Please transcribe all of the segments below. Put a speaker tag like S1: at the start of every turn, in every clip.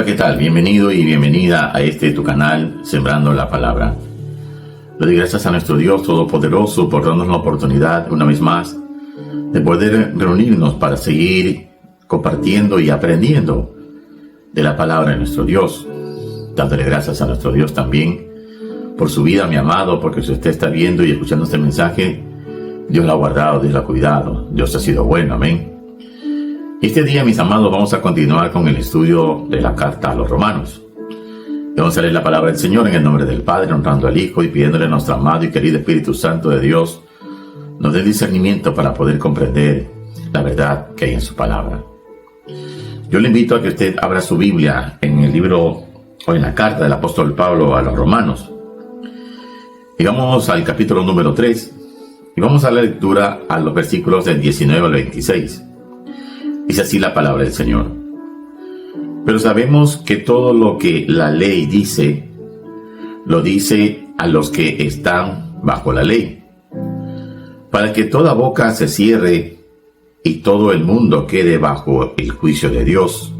S1: Hola, ¿qué tal? Bienvenido y bienvenida a tu canal, Sembrando la Palabra. Le doy gracias a nuestro Dios Todopoderoso por darnos la oportunidad, una vez más, de poder reunirnos para seguir compartiendo y aprendiendo de la palabra de nuestro Dios. Dándole gracias a nuestro Dios también por su vida, mi amado, porque si usted está viendo y escuchando este mensaje, Dios lo ha guardado, Dios lo ha cuidado, Dios ha sido bueno, amén. Este día, mis amados, vamos a continuar con el estudio de la carta a los Romanos. Vamos a leer la palabra del Señor en el nombre del Padre, honrando al Hijo y pidiéndole a nuestro amado y querido Espíritu Santo de Dios nos dé discernimiento para poder comprender la verdad que hay en su palabra. Yo le invito a que usted abra su Biblia en el libro o en la carta del apóstol Pablo a los Romanos. Y vamos al capítulo número 3 y vamos a la lectura a los versículos del 19 al 26. Dice así la palabra del Señor. Pero sabemos que todo lo que la ley dice, lo dice a los que están bajo la ley, para que toda boca se cierre y todo el mundo quede bajo el juicio de Dios,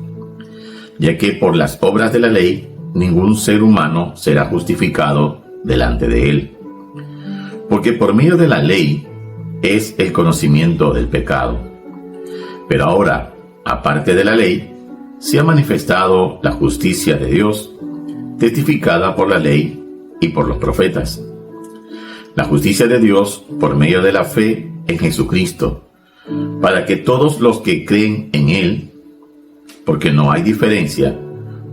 S1: ya que por las obras de la ley ningún ser humano será justificado delante de él, porque por medio de la ley es el conocimiento del pecado. Pero ahora, aparte de la ley, se ha manifestado la justicia de Dios, testificada por la ley y por los profetas. La justicia de Dios por medio de la fe en Jesucristo, para que todos los que creen en Él, porque no hay diferencia,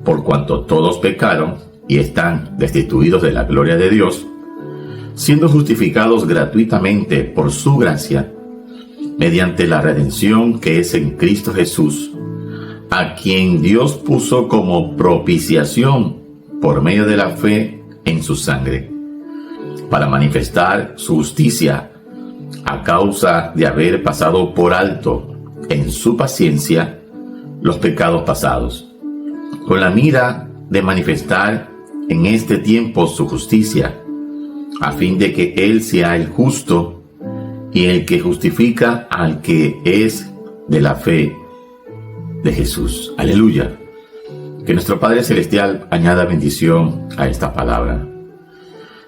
S1: por cuanto todos pecaron y están destituidos de la gloria de Dios, siendo justificados gratuitamente por su gracia, mediante la redención que es en Cristo Jesús, a quien Dios puso como propiciación por medio de la fe en su sangre, para manifestar su justicia a causa de haber pasado por alto en su paciencia los pecados pasados, con la mira de manifestar en este tiempo su justicia, a fin de que Él sea el justo y el que justifica al que es de la fe de Jesús. Aleluya. Que nuestro Padre Celestial añada bendición a esta palabra.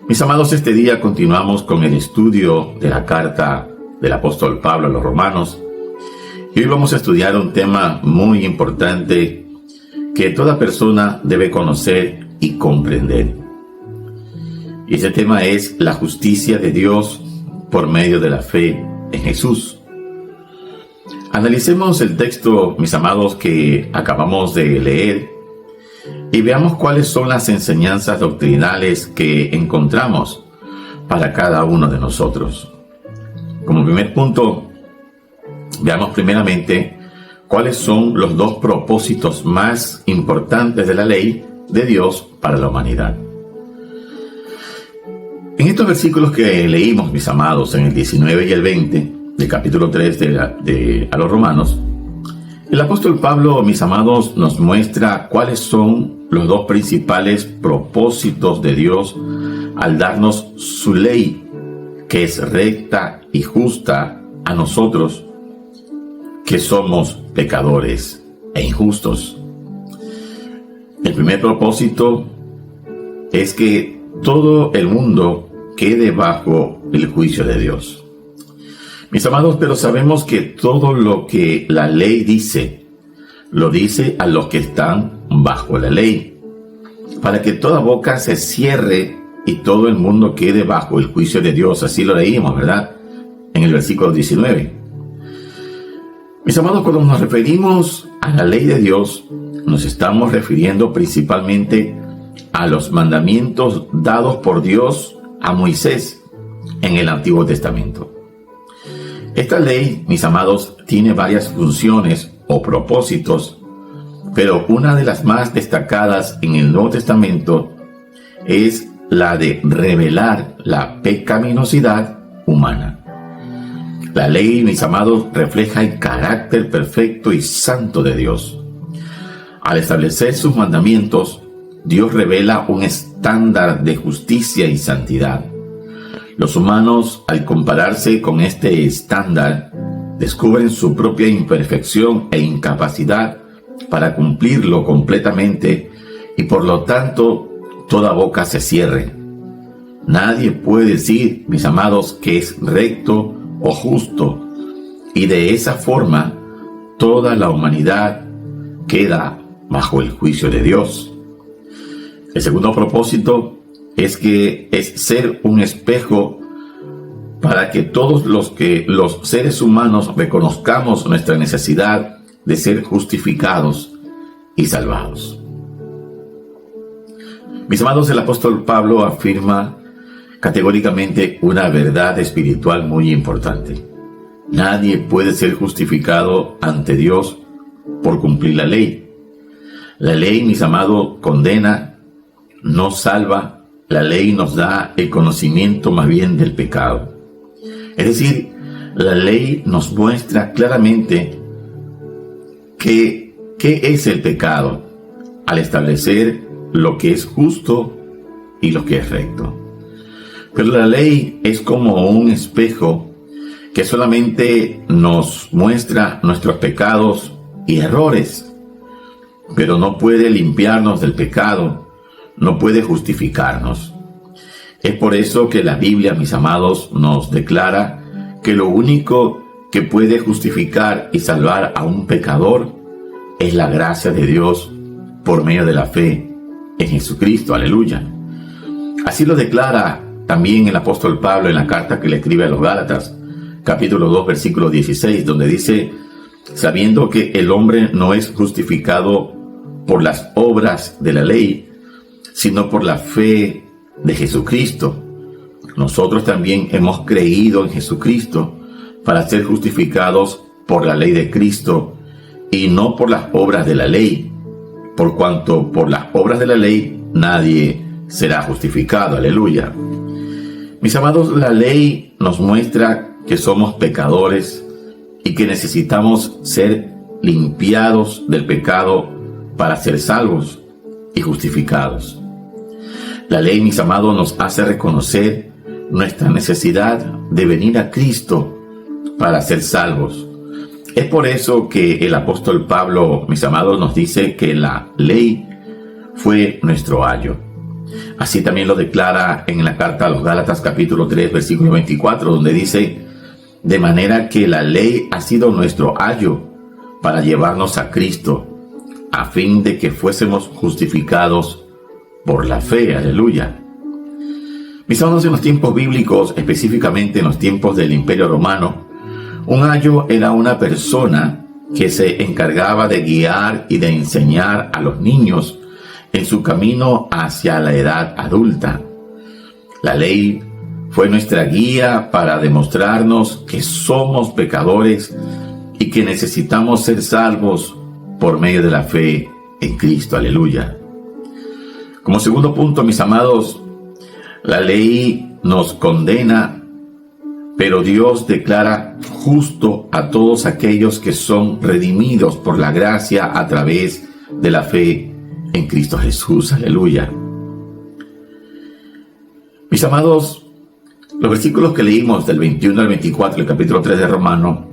S1: Mis amados, este día continuamos con el estudio de la carta del apóstol Pablo a los Romanos. Y hoy vamos a estudiar un tema muy importante que toda persona debe conocer y comprender. Y ese tema es la justicia de Dios por medio de la fe en Jesús. Analicemos el texto, mis amados, que acabamos de leer y veamos cuáles son las enseñanzas doctrinales que encontramos para cada uno de nosotros. Como primer punto, veamos primeramente cuáles son los dos propósitos más importantes de la ley de Dios para la humanidad. En estos versículos que leímos, mis amados, en el 19 y el 20 del capítulo 3 a los Romanos, el apóstol Pablo, mis amados, nos muestra cuáles son los dos principales propósitos de Dios al darnos su ley, que es recta y justa a nosotros, que somos pecadores e injustos. El primer propósito es que todo el mundo quede bajo el juicio de Dios. Mis amados, pero sabemos que todo lo que la ley dice, lo dice a los que están bajo la ley, para que toda boca se cierre y todo el mundo quede bajo el juicio de Dios. Así lo leímos, ¿verdad? En el versículo 19. Mis amados, cuando nos referimos a la ley de Dios, nos estamos refiriendo principalmente a los mandamientos dados por Dios a Moisés en el Antiguo Testamento. Esta ley, mis amados, tiene varias funciones o propósitos, pero una de las más destacadas en el Nuevo Testamento es la de revelar la pecaminosidad humana. La ley, mis amados, refleja el carácter perfecto y santo de Dios. Al establecer sus mandamientos, Dios revela un estándar de justicia y santidad. Los humanos, al compararse con este estándar, descubren su propia imperfección e incapacidad para cumplirlo completamente y por lo tanto toda boca se cierre. Nadie puede decir, mis amados, que es recto o justo, y de esa forma toda la humanidad queda bajo el juicio de Dios. El segundo propósito es ser un espejo para que todos los seres humanos reconozcamos nuestra necesidad de ser justificados y salvados. Mis amados, el apóstol Pablo afirma categóricamente una verdad espiritual muy importante. Nadie puede ser justificado ante Dios por cumplir la ley. La ley, mis amados, condena, no salva. La ley nos da el conocimiento más bien del pecado. Es decir, la ley nos muestra claramente qué es el pecado al establecer lo que es justo y lo que es recto. Pero la ley es como un espejo que solamente nos muestra nuestros pecados y errores, pero no puede limpiarnos del pecado, no puede justificarnos. Es por eso que la Biblia, mis amados, nos declara que lo único que puede justificar y salvar a un pecador es la gracia de Dios por medio de la fe en Jesucristo. Aleluya. Así lo declara también el apóstol Pablo en la carta que le escribe a los Gálatas, capítulo 2, versículo 16, donde dice: sabiendo que el hombre no es justificado por las obras de la ley, sino por la fe de Jesucristo. Nosotros también hemos creído en Jesucristo para ser justificados por la ley de Cristo y no por las obras de la ley, por cuanto por las obras de la ley nadie será justificado. Aleluya. Mis amados, la ley nos muestra que somos pecadores y que necesitamos ser limpiados del pecado para ser salvos y justificados. La ley, mis amados, nos hace reconocer nuestra necesidad de venir a Cristo para ser salvos. Es por eso que el apóstol Pablo, mis amados, nos dice que la ley fue nuestro ayo. Así también lo declara en la carta a los Gálatas capítulo 3, versículo 24, donde dice: de manera que la ley ha sido nuestro ayo para llevarnos a Cristo, a fin de que fuésemos justificados por la fe. Aleluya. Mis amados, en los tiempos bíblicos, específicamente en los tiempos del Imperio Romano, un ayo era una persona que se encargaba de guiar y de enseñar a los niños en su camino hacia la edad adulta. La ley fue nuestra guía para demostrarnos que somos pecadores y que necesitamos ser salvos por medio de la fe en Cristo. Aleluya. Como segundo punto, mis amados, la ley nos condena, pero Dios declara justo a todos aquellos que son redimidos por la gracia a través de la fe en Cristo Jesús. Aleluya. Mis amados, los versículos que leímos del 21 al 24 del capítulo 3 de Romano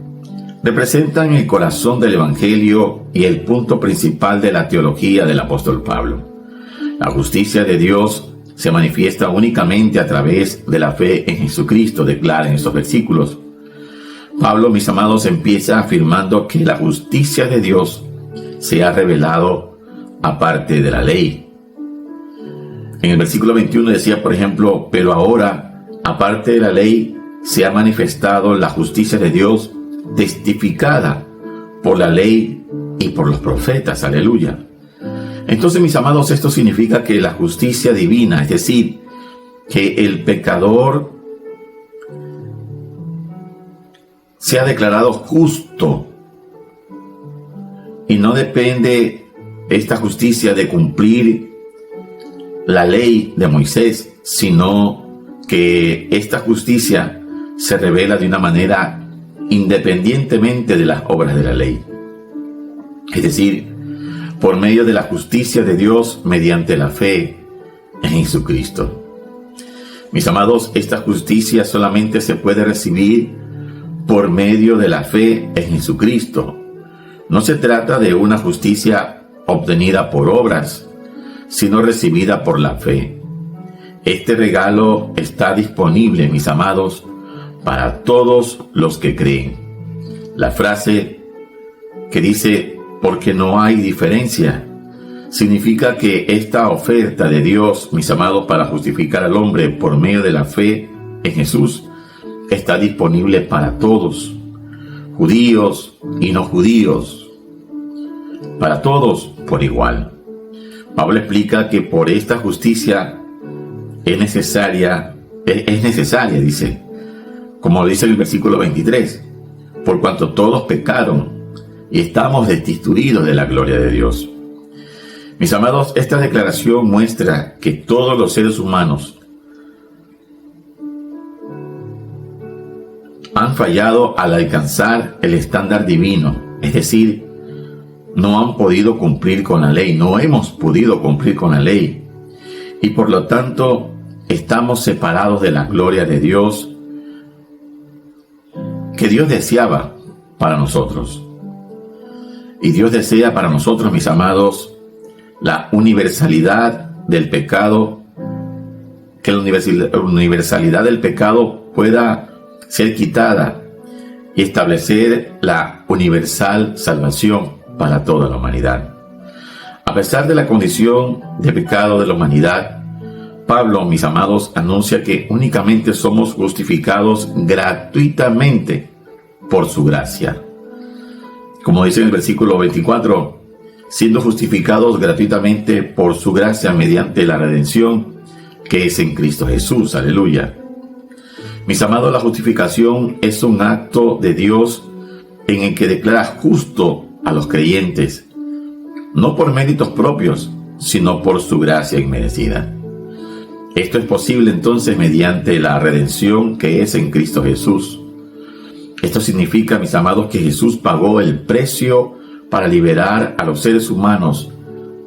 S1: representan el corazón del Evangelio y el punto principal de la teología del apóstol Pablo. La justicia de Dios se manifiesta únicamente a través de la fe en Jesucristo, declara en estos versículos. Pablo, mis amados, empieza afirmando que la justicia de Dios se ha revelado aparte de la ley. En el versículo 21 decía, por ejemplo: pero ahora, aparte de la ley, se ha manifestado la justicia de Dios, testificada por la ley y por los profetas. Aleluya. Entonces, mis amados, esto significa que la justicia divina, es decir, que el pecador sea declarado justo, y no depende esta justicia de cumplir la ley de Moisés, sino que esta justicia se revela de una manera independientemente de las obras de la ley. Es decir, por medio de la justicia de Dios mediante la fe en Jesucristo. Mis amados, esta justicia solamente se puede recibir por medio de la fe en Jesucristo. No se trata de una justicia obtenida por obras, sino recibida por la fe. Este regalo está disponible, mis amados, para todos los que creen. La frase que dice, porque no hay diferencia, significa que esta oferta de Dios, mis amados, para justificar al hombre por medio de la fe en Jesús, está disponible para todos, judíos y no judíos, para todos por igual. Pablo explica que por esta justicia es necesaria, dice, como dice en el versículo 23, por cuanto todos pecaron y estamos destituidos de la gloria de Dios. Mis amados, esta declaración muestra que todos los seres humanos han fallado al alcanzar el estándar divino, es decir, no han podido cumplir con la ley, no hemos podido cumplir con la ley, y por lo tanto estamos separados de la gloria de Dios que Dios deseaba para nosotros. Y Dios desea para nosotros, mis amados, la universalidad del pecado, que la universalidad del pecado pueda ser quitada y establecer la universal salvación para toda la humanidad. A pesar de la condición de pecado de la humanidad, Pablo, mis amados, anuncia que únicamente somos justificados gratuitamente por su gracia. Como dice en el versículo 24, siendo justificados gratuitamente por su gracia mediante la redención que es en Cristo Jesús. Aleluya. Mis amados, la justificación es un acto de Dios en el que declara justo a los creyentes, no por méritos propios, sino por su gracia inmerecida. Esto es posible entonces mediante la redención que es en Cristo Jesús. Esto significa, mis amados, que Jesús pagó el precio para liberar a los seres humanos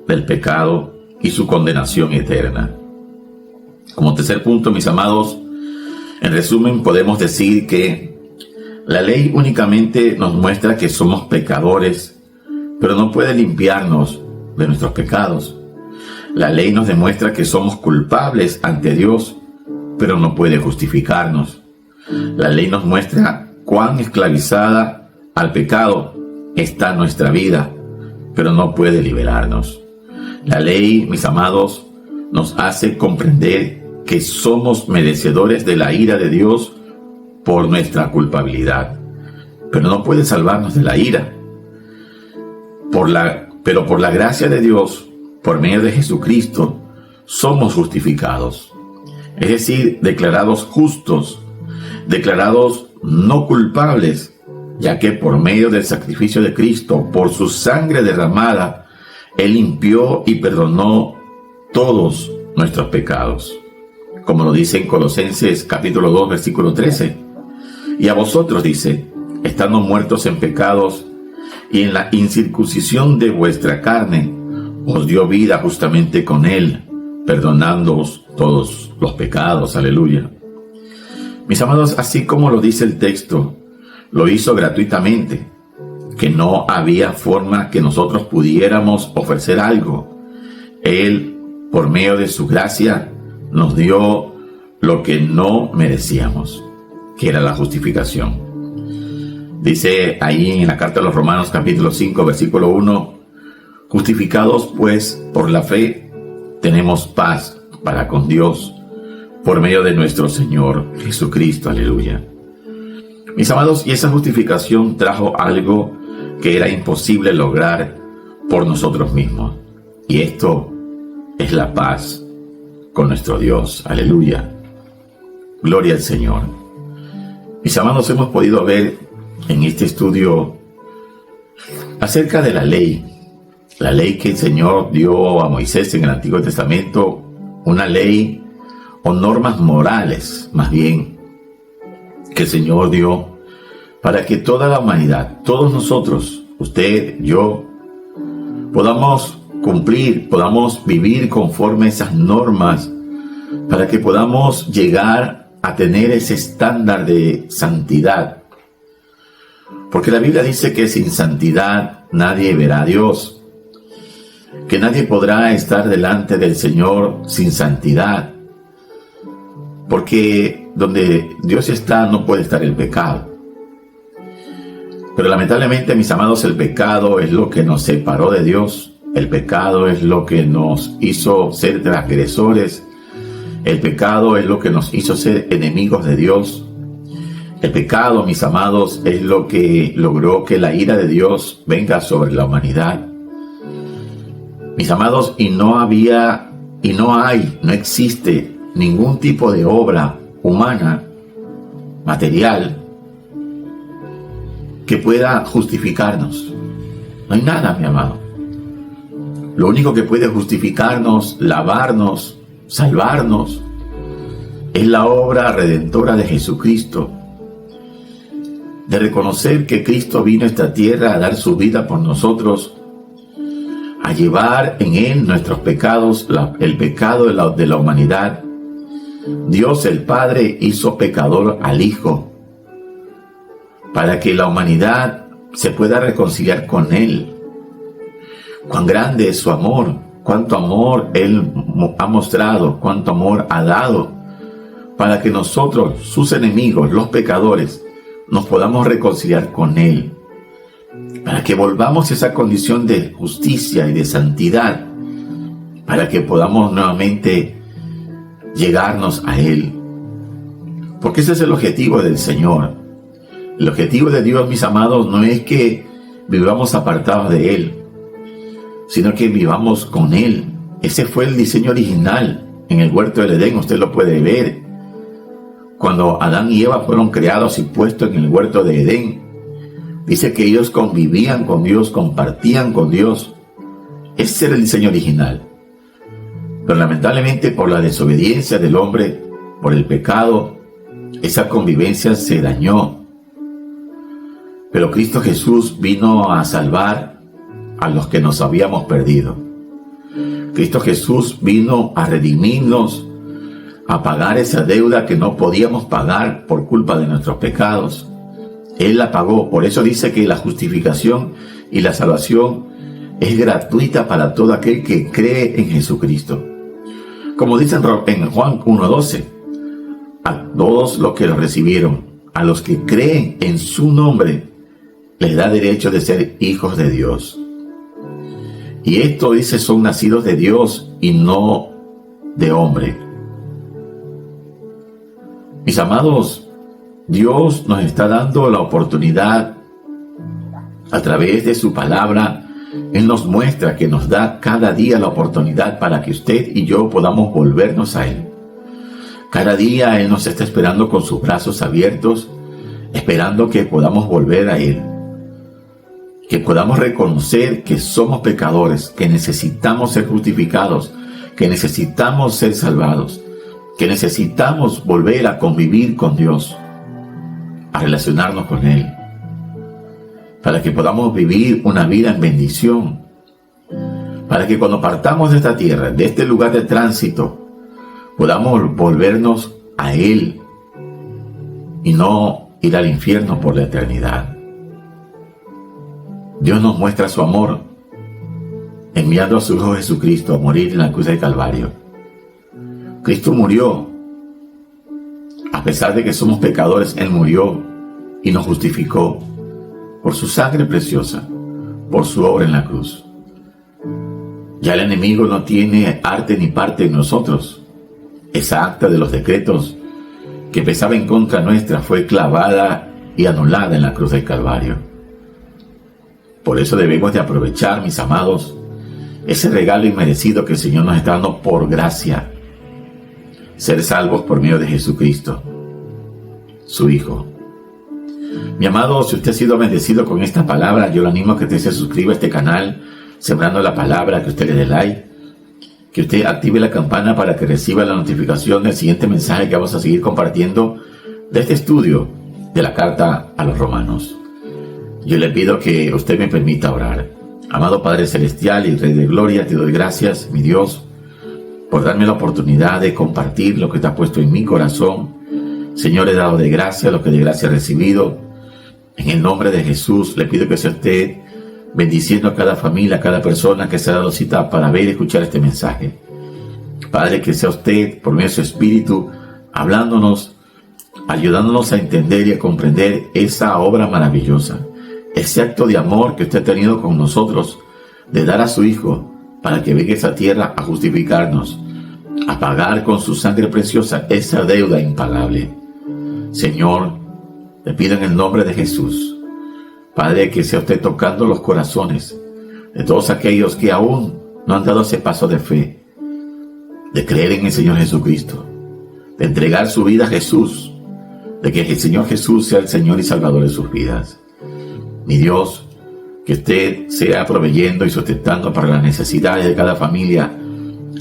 S1: del pecado y su condenación eterna. Como tercer punto, mis amados, en resumen podemos decir que la ley únicamente nos muestra que somos pecadores, pero no puede limpiarnos de nuestros pecados. La ley nos demuestra que somos culpables ante Dios, pero no puede justificarnos. La ley nos muestra cuán esclavizada al pecado está nuestra vida, pero no puede liberarnos. La ley, mis amados, nos hace comprender que somos merecedores de la ira de Dios por nuestra culpabilidad, pero no puede salvarnos de la ira. Pero por la gracia de Dios, por medio de Jesucristo, somos justificados, es decir, declarados justos, declarados no culpables, ya que por medio del sacrificio de Cristo, por su sangre derramada, Él limpió y perdonó todos nuestros pecados, como lo dice en Colosenses capítulo 2, versículo 13. Y a vosotros, dice, estando muertos en pecados y en la incircuncisión de vuestra carne, os dio vida justamente con Él, perdonándoos todos los pecados. Aleluya. Mis amados, así como lo dice el texto, lo hizo gratuitamente, que no había forma que nosotros pudiéramos ofrecer algo. Él, por medio de su gracia, nos dio lo que no merecíamos, que era la justificación. Dice ahí en la carta a los Romanos capítulo 5, versículo 1, justificados pues por la fe, tenemos paz para con Dios, por medio de nuestro Señor Jesucristo. Aleluya. Mis amados, y esa justificación trajo algo que era imposible lograr por nosotros mismos. Y esto es la paz con nuestro Dios. Aleluya. Gloria al Señor. Mis amados, hemos podido ver en este estudio acerca de la ley que el Señor dio a Moisés en el Antiguo Testamento, una ley o normas morales, más bien, que el Señor dio para que toda la humanidad, todos nosotros, usted, yo, podamos cumplir, podamos vivir conforme a esas normas, para que podamos llegar a tener ese estándar de santidad. Porque la Biblia dice que sin santidad nadie verá a Dios, que nadie podrá estar delante del Señor sin santidad, porque donde Dios está no puede estar el pecado. Pero lamentablemente, mis amados, el pecado es lo que nos separó de Dios, el pecado es lo que nos hizo ser transgresores, el pecado es lo que nos hizo ser enemigos de Dios. El pecado, mis amados, es lo que logró que la ira de Dios venga sobre la humanidad. Mis amados, no existe ningún tipo de obra humana, material, que pueda justificarnos. No hay nada, mi amado. Lo único que puede justificarnos, lavarnos, salvarnos, es la obra redentora de Jesucristo. De reconocer que Cristo vino a esta tierra a dar su vida por nosotros, a llevar en Él nuestros pecados, el pecado de la humanidad. Dios el Padre hizo pecador al Hijo, para que la humanidad se pueda reconciliar con Él. Cuán grande es su amor, cuánto amor Él ha mostrado, cuánto amor ha dado, para que nosotros, sus enemigos, los pecadores, nos podamos reconciliar con Él, para que volvamos a esa condición de justicia y de santidad, para que podamos nuevamente llegarnos a Él. Porque ese es el objetivo del Señor. El objetivo de Dios, mis amados, no es que vivamos apartados de Él, sino que vivamos con Él. Ese fue el diseño original en el huerto del Edén, usted lo puede ver. Cuando Adán y Eva fueron creados y puestos en el huerto de Edén, dice que ellos convivían con Dios, compartían con Dios. Ese era el diseño original. Pero lamentablemente, por la desobediencia del hombre, por el pecado, esa convivencia se dañó. Pero Cristo Jesús vino a salvar a los que nos habíamos perdido. Cristo Jesús vino a redimirnos, a pagar esa deuda que no podíamos pagar por culpa de nuestros pecados. Él la pagó. Por eso dice que la justificación y la salvación es gratuita para todo aquel que cree en Jesucristo. Como dice en Juan 1:12, a todos los que lo recibieron, a los que creen en su nombre, les da derecho de ser hijos de Dios. Y esto dice, son nacidos de Dios y no de hombre. Mis amados, Dios nos está dando la oportunidad a través de su palabra. Él nos muestra que nos da cada día la oportunidad para que usted y yo podamos volvernos a Él. Cada día Él nos está esperando con sus brazos abiertos, esperando que podamos volver a Él. Que podamos reconocer que somos pecadores, que necesitamos ser justificados, que necesitamos ser salvados, que necesitamos volver a convivir con Dios, a relacionarnos con Él, para que podamos vivir una vida en bendición, para que cuando partamos de esta tierra, de este lugar de tránsito, podamos volvernos a Él y no ir al infierno por la eternidad. Dios nos muestra su amor enviando a su Hijo Jesucristo a morir en la cruz del Calvario. Cristo murió. A pesar de que somos pecadores, Él murió y nos justificó por su sangre preciosa, por su obra en la cruz. Ya el enemigo no tiene arte ni parte en nosotros. Esa acta de los decretos que pesaba en contra nuestra fue clavada y anulada en la cruz del Calvario. Por eso debemos de aprovechar, mis amados, ese regalo inmerecido que el Señor nos está dando por gracia, ser salvos por medio de Jesucristo, su Hijo. Mi amado, si usted ha sido bendecido con esta palabra, yo le animo a que usted se suscriba a este canal, Sembrando la Palabra, que usted le dé like, que usted active la campana para que reciba la notificación del siguiente mensaje que vamos a seguir compartiendo de este estudio de la carta a los Romanos. Yo le pido que usted me permita orar. Amado Padre Celestial y Rey de Gloria, te doy gracias, mi Dios, por darme la oportunidad de compartir lo que te ha puesto en mi corazón. Señor, he dado de gracia lo que de gracia he recibido. En el nombre de Jesús le pido que sea usted bendiciendo a cada familia, a cada persona que se ha dado cita para ver y escuchar este mensaje. Padre, que sea usted, por medio de su Espíritu, hablándonos, ayudándonos a entender y a comprender esa obra maravillosa, ese acto de amor que usted ha tenido con nosotros, de dar a su Hijo para que venga a esa tierra a justificarnos, a pagar con su sangre preciosa esa deuda impagable. Señor, te pido en el nombre de Jesús, Padre, que sea usted tocando los corazones de todos aquellos que aún no han dado ese paso de fe, de creer en el Señor Jesucristo, de entregar su vida a Jesús, de que el Señor Jesús sea el Señor y Salvador de sus vidas. Mi Dios, que usted sea proveyendo y sustentando para las necesidades de cada familia,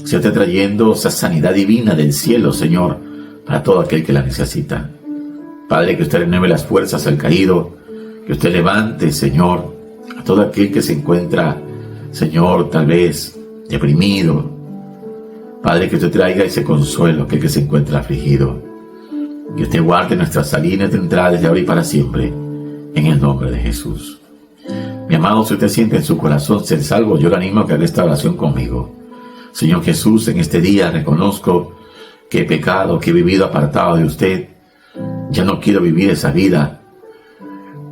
S1: sea usted trayendo esa sanidad divina del cielo, Señor, para todo aquel que la necesita. Padre, que usted renueve las fuerzas al caído, que usted levante, Señor, a todo aquel que se encuentra, Señor, tal vez deprimido. Padre, que usted traiga ese consuelo a aquel que se encuentra afligido. Que usted guarde nuestras salidas de entrada desde ahora y para siempre, en el nombre de Jesús. Mi amado, si usted siente en su corazón ser salvo, yo le animo a que haga esta oración conmigo. Señor Jesús, en este día reconozco que he pecado, que he vivido apartado de usted. Ya no quiero vivir esa vida.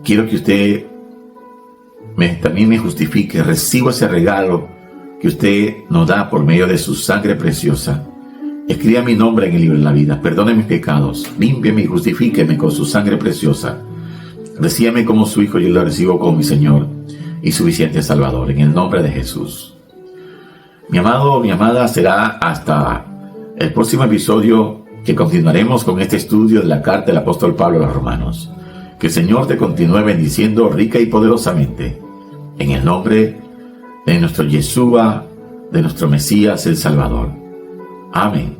S1: Quiero que usted también me justifique. Recibo ese regalo que usted nos da por medio de su sangre preciosa. Escriba mi nombre en el libro de la vida. Perdone mis pecados. Límpieme y justifíqueme con su sangre preciosa. Recíbame como su Hijo y yo lo recibo como mi Señor y suficiente Salvador. En el nombre de Jesús. Mi amado, mi amada, será hasta el próximo episodio que continuaremos con este estudio de la carta del apóstol Pablo a los Romanos. Que el Señor te continúe bendiciendo rica y poderosamente. En el nombre de nuestro Yeshua, de nuestro Mesías el Salvador. Amén.